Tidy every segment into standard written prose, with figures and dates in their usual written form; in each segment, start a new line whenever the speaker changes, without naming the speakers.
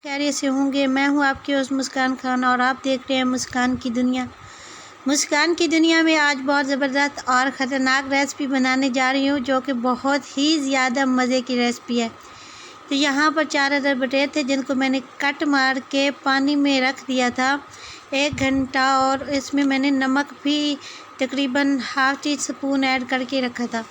खैरियत से होंगे। मैं हूं आपकी होस्ट मुस्कान खान और आप देख रहे हैं मुस्कान की दुनिया। मुस्कान की दुनिया में आज बहुत ज़बरदस्त और ख़तरनाक रेसिपी बनाने जा रही हूं, जो कि बहुत ही ज़्यादा मज़े की रेसिपी है। तो यहाँ पर 4 अदर बटेर थे, जिनको मैंने कट मार के पानी में रख दिया था 1 घंटा, और इसमें मैंने नमक भी तकरीबन हाफ़ टी स्पून ऐड करके रखा था।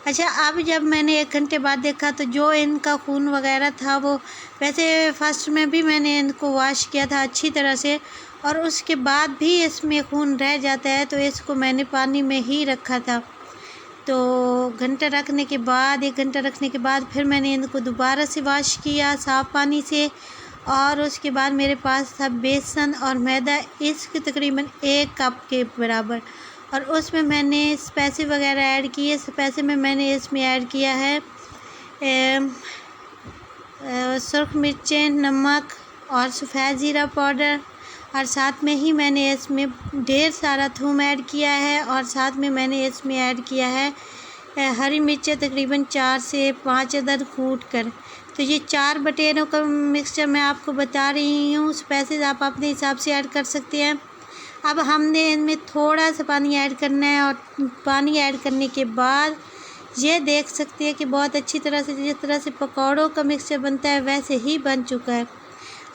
अच्छा, अब जब मैंने 1 घंटे बाद देखा तो जो इनका खून वगैरह था, वो वैसे फ़र्स्ट में भी मैंने इनको वॉश किया था अच्छी तरह से, और उसके बाद भी इसमें खून रह जाता है, तो इसको मैंने पानी में ही रखा था। तो 1 घंटा रखने के बाद फिर मैंने इनको दोबारा से वॉश किया साफ़ पानी से, और उसके बाद मेरे पास था बेसन और मैदा, इसके तकरीबन 1 कप के बराबर, और उसमें मैंने स्पाइसी वगैरह ऐड किए। स्पाइसी में मैंने इसमें ऐड किया है सुर्ख मिर्चें, नमक और सफ़ेद ज़ीरा पाउडर, और साथ में ही मैंने इसमें ढेर सारा थूम ऐड किया है, और साथ में मैंने इसमें ऐड किया है हरी मिर्चें तकरीबन 4 से 5 अदद कूट कर। तो ये 4 बटेरों का मिक्सचर मैं आपको बता रही हूँ। स्पाइसेस आप अपने हिसाब से ऐड कर सकते हैं। अब हमने इनमें थोड़ा सा पानी ऐड करना है, और पानी ऐड करने के बाद ये देख सकते हैं कि बहुत अच्छी तरह से, जिस तरह से पकौड़ों का मिक्सचर बनता है वैसे ही बन चुका है।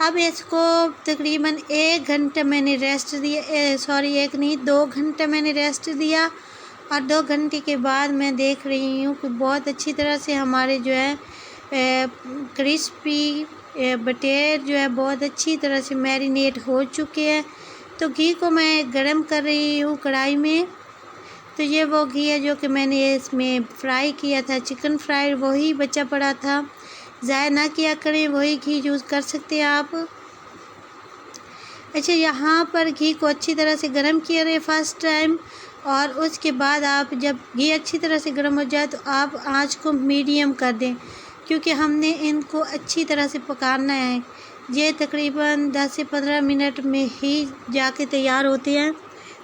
अब इसको तकरीबन 1 घंटा मैंने रेस्ट दिया, 1 नहीं 2 घंटे मैंने रेस्ट दिया, और 2 घंटे के बाद मैं देख रही हूँ कि बहुत अच्छी तरह से हमारे जो है क्रिस्पी बटेर जो है बहुत अच्छी तरह से मैरिनेट हो चुके हैं। तो घी को मैं गरम कर रही हूँ कढ़ाई में। तो ये वो घी है जो कि मैंने इसमें फ्राई किया था, चिकन फ्राई, वही बचा पड़ा था, ज़ाया ना किया करें, वही घी यूज़ कर सकते हैं आप। अच्छा, यहाँ पर घी को अच्छी तरह से गरम किया रहे फर्स्ट टाइम, और उसके बाद आप जब घी अच्छी तरह से गर्म हो जाए तो आप आँच को मीडियम कर दें, क्योंकि हमने इनको अच्छी तरह से पकाना है। ये तकरीबन 10 से 15 मिनट में ही जाके तैयार होते हैं।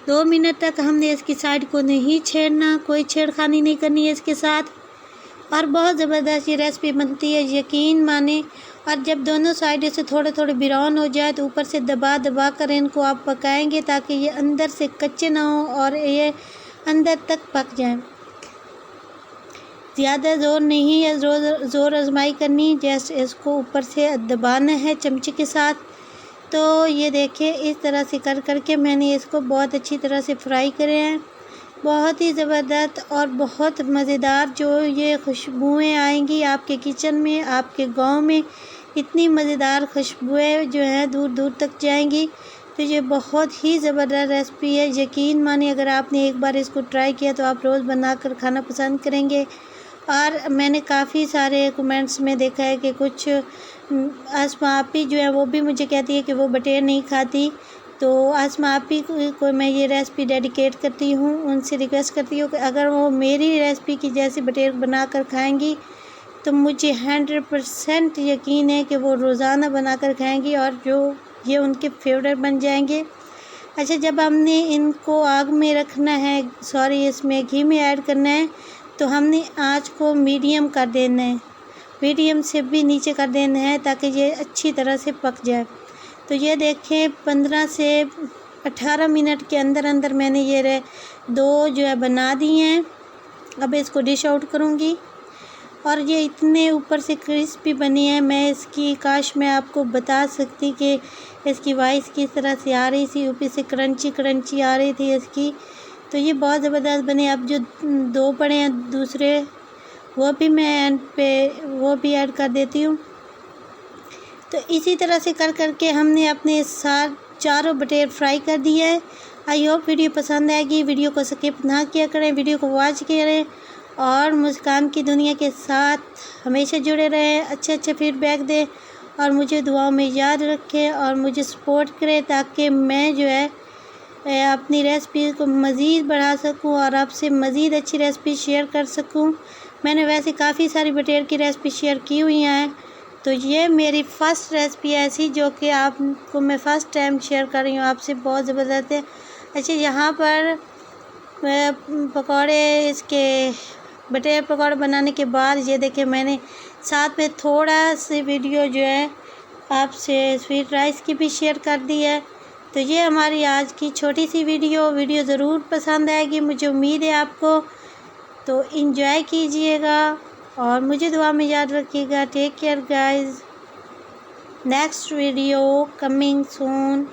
2 मिनट तक हमने इसकी साइड को नहीं छेड़ना, कोई छेड़खानी नहीं करनी है इसके साथ, और बहुत ज़बरदस्त ये रेसिपी बनती है, यकीन माने। और जब दोनों साइड से थोड़े थोड़े ब्राउन हो जाए तो ऊपर से दबा दबा कर इनको आप पकाएंगे, ताकि ये अंदर से कच्चे ना हो और ये अंदर तक पक जाएं। ज़्यादा ज़ोर नहीं है, ज़ोर आजमाई करनी, जैसे इसको ऊपर से दबाना है चमचे के साथ। तो ये देखिए, इस तरह से करके मैंने इसको बहुत अच्छी तरह से फ्राई करे हैं। बहुत ही ज़बरदस्त और बहुत मज़ेदार जो ये खुशबुएँ आएंगी आपके किचन में, आपके गांव में इतनी मज़ेदार खुशबुएँ जो हैं दूर दूर तक जाएंगी। तो ये बहुत ही ज़बरदस्त रेसिपी है, यकीन मानिए अगर आपने एक बार इसको ट्राई किया तो आप रोज़ बनाकर खाना पसंद करेंगे। और मैंने काफ़ी सारे कमेंट्स में देखा है कि कुछ आसमा आपी जो है वो भी मुझे कहती है कि वो बटेर नहीं खाती। तो आसमा आपी को मैं ये रेसिपी डेडिकेट करती हूँ, उनसे रिक्वेस्ट करती हूँ कि अगर वो मेरी रेसिपी की जैसी बटेर बनाकर खाएंगी तो मुझे 100% यकीन है कि वो रोज़ाना बनाकर खाएंगी, और जो ये उनके फेवरेट बन जाएंगे। अच्छा, जब हमने इनको आग में रखना है, इसमें घी में ऐड करना है, तो हमने आँच को मीडियम कर देना है, मीडियम से भी नीचे कर देना है, ताकि ये अच्छी तरह से पक जाए। तो ये देखें 15 से 18 मिनट के अंदर अंदर मैंने ये 2 जो है बना दिए हैं। अब इसको डिश आउट करूँगी, और ये इतने ऊपर से क्रिस्पी बनी है, मैं इसकी काश मैं आपको बता सकती कि इसकी वॉइस किस तरह से आ रही थी, ऊपर से क्रंची आ रही थी इसकी। तो ये बहुत ज़बरदस्त बने। अब जो 2 पड़े हैं दूसरे, वो भी मैं एंड पे वो भी ऐड कर देती हूँ। तो इसी तरह से करके हमने अपने साथ 4 बटेर फ्राई कर दिए है। आई होप वीडियो पसंद आएगी। वीडियो को स्किप ना किया करें, वीडियो को वॉच करें, और मुस्कान की दुनिया के साथ हमेशा जुड़े रहें, अच्छे फीडबैक दें, और मुझे दुआओं में याद रखें, और मुझे सपोर्ट करें, ताकि मैं जो है अपनी रेसिपी को मज़ीद बढ़ा सकूं और आपसे मज़ीद अच्छी रेसिपी शेयर कर सकूं। मैंने वैसे काफ़ी सारी बटेर की रेसिपी शेयर की हुई हैं, तो ये मेरी फ़र्स्ट रेसिपी ऐसी जो कि आपको मैं फ़र्स्ट टाइम शेयर कर रही हूँ आपसे, बहुत ज़बरदस्त है। अच्छा, यहाँ पर पकौड़े, इसके बटेर पकौड़े बनाने के बाद ये देखिए मैंने साथ में थोड़ा सी वीडियो जो है आपसे स्वीट राइस की भी शेयर कर दी है। तो ये हमारी आज की छोटी सी वीडियो ज़रूर पसंद आएगी, मुझे उम्मीद है आपको। तो एंजॉय कीजिएगा और मुझे दुआ में याद रखिएगा। Take care guys, next video coming सून।